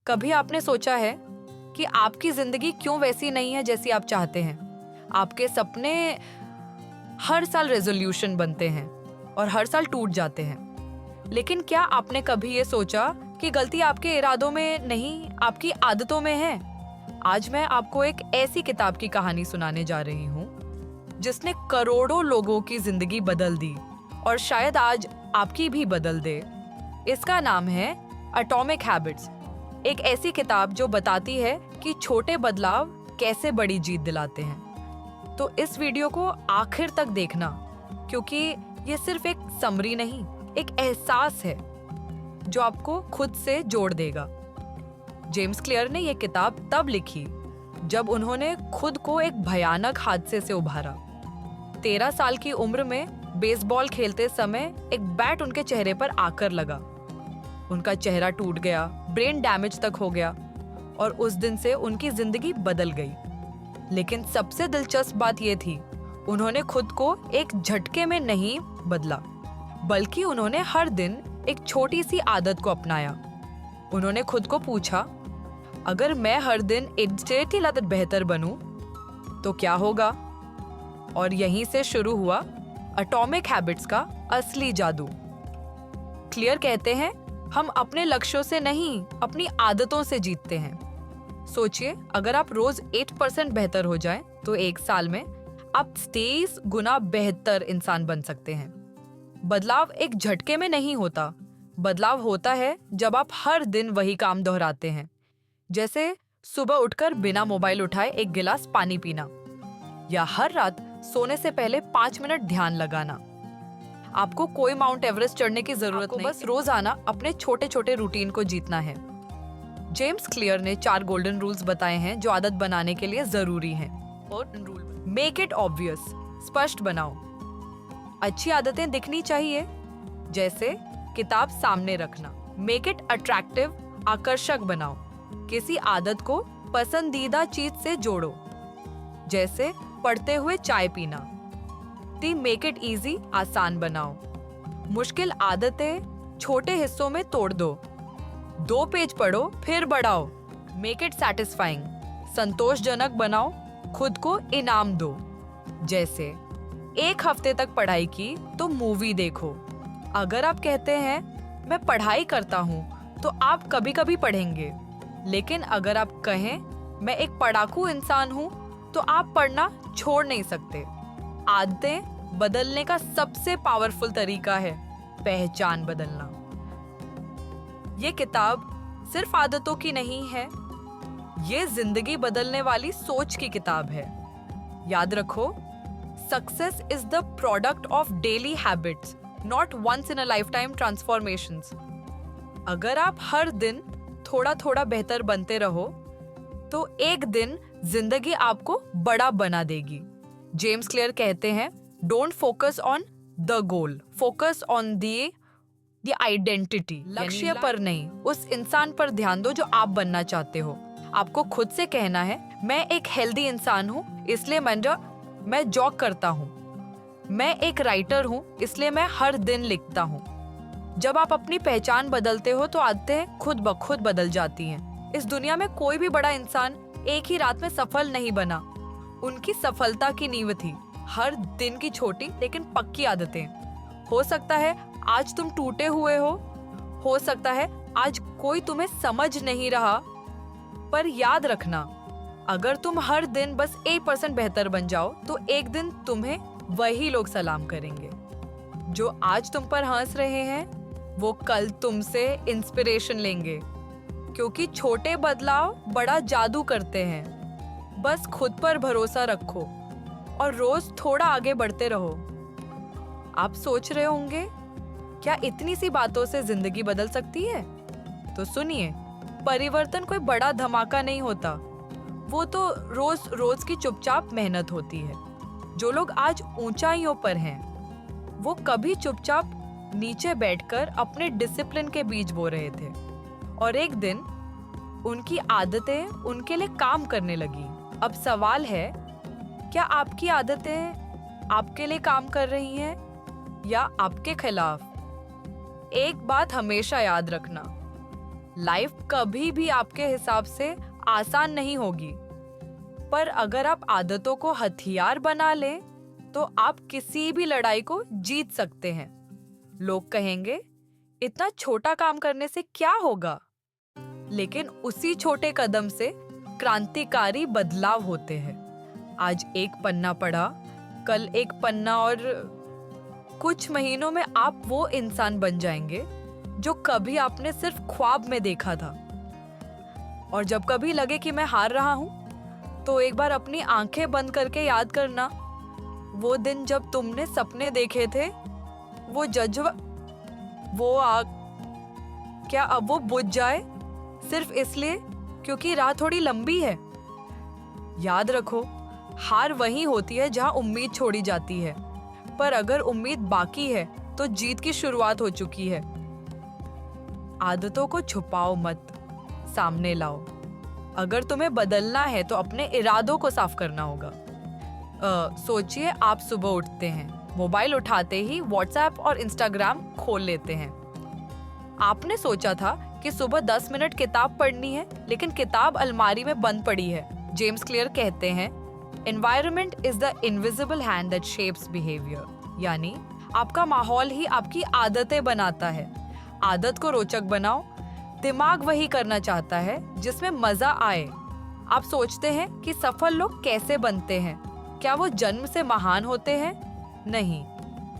कभी आपने सोचा है कि आपकी जिंदगी क्यों वैसी नहीं है जैसी आप चाहते हैं? आपके सपने हर साल रेजोल्यूशन बनते हैं और हर साल टूट जाते हैं। लेकिन क्या आपने कभी ये सोचा कि गलती आपके इरादों में नहीं, आपकी आदतों में है? आज मैं आपको एक ऐसी किताब की कहानी सुनाने जा रही हूँ जिसने करोड़ों लोगों की जिंदगी बदल दी और शायद आज आपकी भी बदल दे। इसका नाम है एटॉमिक हैबिट्स। एक ऐसी किताब जो बताती है कि छोटे बदलाव कैसे बड़ी जीत दिलाते हैं। तो इस वीडियो को आखिर तक देखना, क्योंकि ये सिर्फ एक समरी नहीं, एक एहसास है जो आपको खुद से जोड़ देगा। जेम्स क्लियर ने यह किताब तब लिखी जब उन्होंने खुद को एक भयानक हादसे से उभारा। 13 साल की उम्र में बेसबॉल खेलते समय एक बैट उनके चेहरे पर आकर लगा। उनका चेहरा टूट गया, ब्रेन डैमेज तक हो गया और उस दिन से उनकी जिंदगी बदल गई। लेकिन सबसे दिलचस्प बात यह थी, उन्होंने खुद को एक झटके में नहीं बदला, बल्कि उन्होंने हर दिन एक छोटी सी आदत को अपनाया। उन्होंने खुद को पूछा, अगर मैं हर दिन एक आदत बेहतर बनूं, तो क्या होगा? और यहीं से शुरू हुआ एटॉमिक हैबिट्स का असली जादू। क्लियर कहते हैं, हम अपने लक्ष्यों से नहीं, अपनी आदतों से जीतते हैं। सोचिए, अगर आप रोज 8% बेहतर हो जाएं, तो एक साल में आप 23 गुना बेहतर इंसान बन सकते हैं। बदलाव एक झटके में नहीं होता। बदलाव होता है जब आप हर दिन वही काम दोहराते हैं, जैसे सुबह उठकर बिना मोबाइल उठाए एक गिलास पानी पीना, या हर रात सोने से पहले 5 मिनट ध्यान लगाना। आपको कोई माउंट एवरेस्ट चढ़ने की जरूरत नहीं, बस रोजाना अपने छोटे छोटे रूटीन को जीतना है। जेम्स क्लियर ने 4 गोल्डन रूल्स बताए हैं जो आदत बनाने के लिए जरूरी हैं। और मेक इट ऑब्वियस, स्पष्ट बनाओ। अच्छी आदतें दिखनी चाहिए, जैसे किताब सामने रखना। मेक इट अट्रैक्टिव, आकर्षक बनाओ। किसी आदत को पसंदीदा चीज से जोड़ो, जैसे पढ़ते हुए चाय पीना। मेक इट इजी, आसान बनाओ। मुश्किल आदतें छोटे हिस्सों में तोड़ दो। 2 पेज पढ़ो फिर बढ़ाओ। मेक इट सैटिस्फाइंग, संतोषजनक बनाओ। खुद को इनाम दो, जैसे 1 हफ्ते तक पढ़ाई की तो मूवी देखो। अगर आप कहते हैं मैं पढ़ाई करता हूँ, तो आप कभी कभी पढ़ेंगे। लेकिन अगर आप कहें मैं एक पढ़ाकू इंसान हूँ, तो आप पढ़ना छोड़ नहीं सकते। आदतें बदलने का सबसे पावरफुल तरीका है पहचान बदलना। ये किताब सिर्फ आदतों की नहीं है, ये जिंदगी बदलने वाली सोच की किताब है। याद रखो, success is the product of daily habits, not once in a lifetime transformations. अगर आप हर दिन थोड़ा थोड़ा बेहतर बनते रहो, तो एक दिन जिंदगी आपको बड़ा बना देगी। जेम्स क्लियर कहते हैं, don't focus on the goal, focus on the identity. लक्ष्य पर नहीं, उस इंसान पर ध्यान दो जो आप बनना चाहते हो। आपको खुद से कहना है, मैं एक हेल्दी इंसान हूँ, इसलिए मैं जॉग करता हूँ। मैं एक राइटर हूँ, इसलिए मैं हर दिन लिखता हूँ। जब आप अपनी पहचान बदलते हो, तो आदतें खुद ब खुद बदल जाती हैं। इस दुनिया में कोई भी बड़ा इंसान एक ही रात में सफल नहीं बना। उनकी सफलता की नींव थी हर दिन की छोटी लेकिन पक्की आदतें। हो सकता है आज तुम टूटे हुए हो सकता है आज कोई तुम्हें समझ नहीं रहा, पर याद रखना, अगर तुम हर दिन बस 1% बेहतर बन जाओ, तो एक दिन तुम्हें वही लोग सलाम करेंगे। जो आज तुम पर हंस रहे हैं, वो कल तुमसे इंस्पिरेशन लेंगे, क्योंकि छोटे बदलाव बड़ा जादू करते हैं। बस खुद पर भरोसा रखो और रोज थोड़ा आगे बढ़ते रहो। आप सोच रहे होंगे, क्या इतनी सी बातों से जिंदगी बदल सकती है? तो सुनिए, परिवर्तन कोई बड़ा धमाका नहीं होता, वो तो रोज रोज की चुपचाप मेहनत होती है। जो लोग आज ऊंचाइयों पर हैं, वो कभी चुपचाप नीचे बैठकर अपने डिसिप्लिन के बीज बो रहे थे, और एक दिन उनकी आदतें उनके लिए काम करने लगी। अब सवाल है, क्या आपकी आदतें आपके लिए काम कर रही हैं या आपके खिलाफ? एक बात हमेशा याद रखना, लाइफ कभी भी आपके हिसाब से आसान नहीं होगी, पर अगर आप आदतों को हथियार बना लें तो आप किसी भी लड़ाई को जीत सकते हैं। लोग कहेंगे इतना छोटा काम करने से क्या होगा, लेकिन उसी छोटे कदम से क्रांतिकारी बदलाव होते हैं। आज एक पन्ना पढ़ा, कल एक पन्ना, और कुछ महीनों में आप वो इंसान बन जाएंगे जो कभी आपने सिर्फ ख्वाब में देखा था। और जब कभी लगे कि मैं हार रहा हूं, तो एक बार अपनी आंखें बंद करके याद करना वो दिन जब तुमने सपने देखे थे, वो जज्बा, वो आग, क्या अब वो बुझ जाए सिर्फ इसलिए क्योंकि राह थोड़ी लंबी है? याद रखो, हार वहीं होती है जहां उम्मीद छोड़ी जाती है, पर अगर उम्मीद बाकी है तो जीत की शुरुआत हो चुकी है। आदतों को छुपाओ मत, सामने लाओ। अगर तुम्हें बदलना है तो अपने इरादों को साफ करना होगा। सोचिए, आप सुबह उठते हैं, मोबाइल उठाते ही व्हाट्सएप और इंस्टाग्राम खोल लेते हैं। आपने सोचा था कि सुबह 10 मिनट किताब पढ़नी है, लेकिन किताब अलमारी में बंद पड़ी है। जेम्स क्लियर कहते हैं, environment is the invisible hand that shapes behaviour. यानी आपका माहौल ही आपकी आदतें बनाता है। आदत को रोचक बनाओ। दिमाग वही करना चाहता है जिसमें मजा आए। आप सोचते हैं कि सफल लोग कैसे बनते हैं? क्या वो जन्म से महान होते हैं? नहीं।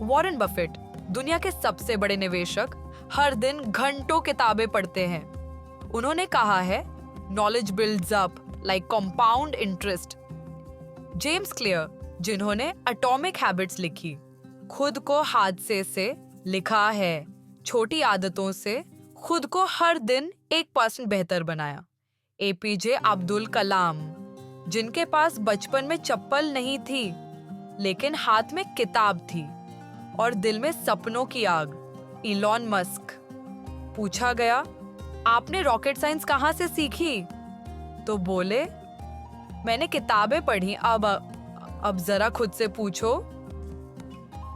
वॉरेन बफेट, दुनिया के सबसे बड़े निवेशक, हर दिन घंटों किताबें पढ़ते हैं। उन्होंने कहा है, knowledge builds up like compound interest. James clear, जिन्होंने एटॉमिक हैबिट्स लिखी, खुद को हादसे से लिखा है, छोटी आदतों से खुद को हर दिन 1% बेहतर बनाया। एपीजे अब्दुल कलाम, जिनके पास बचपन में चप्पल नहीं थी, लेकिन हाथ में किताब थी और दिल में सपनों की आग। इलॉन मस्क, पूछा गया, आपने रॉकेट साइंस कहाँ से सीखी? तो बोले, मैंने किताबें पढ़ी। अब जरा खुद से पूछो,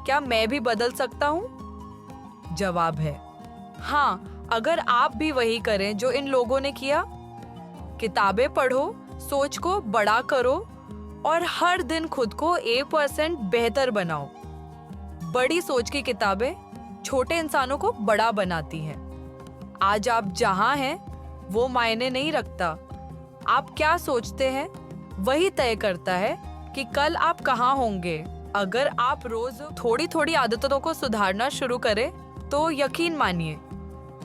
क्या मैं भी बदल सकता हूँ? जवाब है हाँ, अगर आप भी वही करें जो इन लोगों ने किया। किताबें पढ़ो, सोच को बड़ा करो और हर दिन खुद को 1% बेहतर बनाओ। बड़ी सोच की किताबें छोटे इंसानों को बड़ा बनाती हैं। आज आप जहां हैं वो मायने नहीं रखता। आप क्या सोचते हैं वही तय करता है कि कल आप कहां होंगे। अगर आप रोज थोड़ी थोड़ी आदतों को सुधारना शुरू करें तो यकीन मानिए,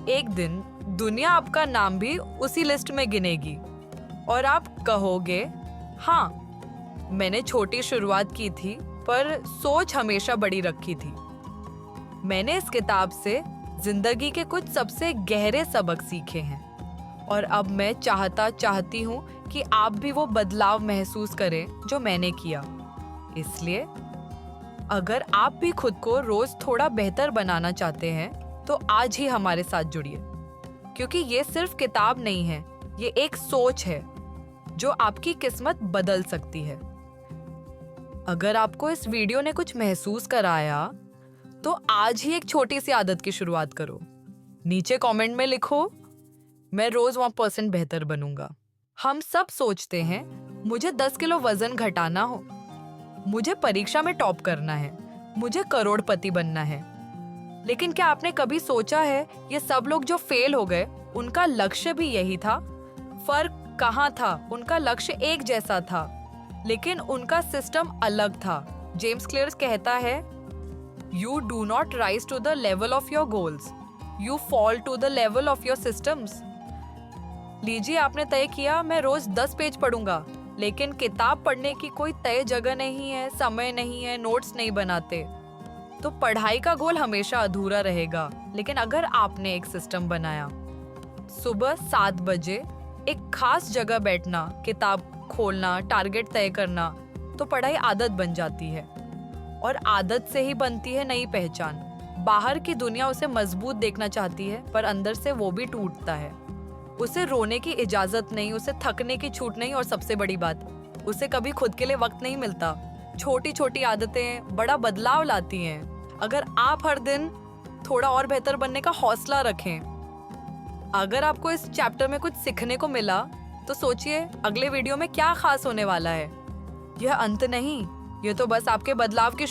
एक दिन दुनिया आपका नाम भी उसी लिस्ट में गिनेगी और आप कहोगे, हाँ, मैंने छोटी शुरुआत की थी पर सोच हमेशा बड़ी रखी थी। मैंने इस किताब से जिंदगी के कुछ सबसे गहरे सबक सीखे हैं और अब मैं चाहती हूँ कि आप भी वो बदलाव महसूस करें जो मैंने किया। इसलिए अगर आप भी खुद को रोज थोड़ा बेहतर बनाना चाहते हैं तो आज ही हमारे साथ जुड़िए, क्योंकि ये सिर्फ किताब नहीं है, ये एक सोच है जो आपकी किस्मत बदल सकती है। अगर आपको इस वीडियो ने कुछ महसूस कराया तो आज ही एक छोटी सी आदत की शुरुआत करो। नीचे कमेंट में लिखो, मैं रोज 1% बेहतर बनूंगा। हम सब सोचते हैं, मुझे 10 किलो वजन घटाना हो, मुझे परीक्षा में टॉप करना है, मुझे करोड़पति बनना है। लेकिन क्या आपने कभी सोचा है, ये सब लोग जो फेल हो गए उनका लक्ष्य भी यही था? फर्क कहाँ था? उनका लक्ष्य एक जैसा था, लेकिन उनका सिस्टम अलग था। जेम्स क्लियर कहता है, You do not rise to the level of your goals. You fall to the level of your systems. लीजिए, आपने तय किया मैं रोज 10 पेज पढ़ूंगा, लेकिन किताब पढ़ने की कोई तय जगह नहीं है, समय नहीं है, नोट्स नहीं बनाते, तो पढ़ाई का गोल हमेशा अधूरा रहेगा। लेकिन अगर आपने एक सिस्टम बनाया, सुबह 7 बजे एक खास जगह बैठना, किताब खोलना, टारगेट तय करना, तो पढ़ाई आदत बन जाती है और आदत से ही बनती है नई पहचान। बाहर की दुनिया उसे मजबूत देखना चाहती है, पर अंदर से वो भी टूटता है। उसे रोने की इजाजत नहीं, उसे थकने की छूट नहीं, और सबसे बड़ी बात, उसे कभी खुद के लिए वक्त नहीं मिलता। छोटी छोटी आदतें बड़ा बदलाव लाती हैं। अगर आप हर दिन थोड़ा और बेहतर बनने का हौसला रखें अगर आपको इस चैप्टर में कुछ सीखने को मिला तो सोचिए अगले वीडियो में क्या खास होने वाला है। यह अंत नहीं, ये तो बस आपके बदलाव की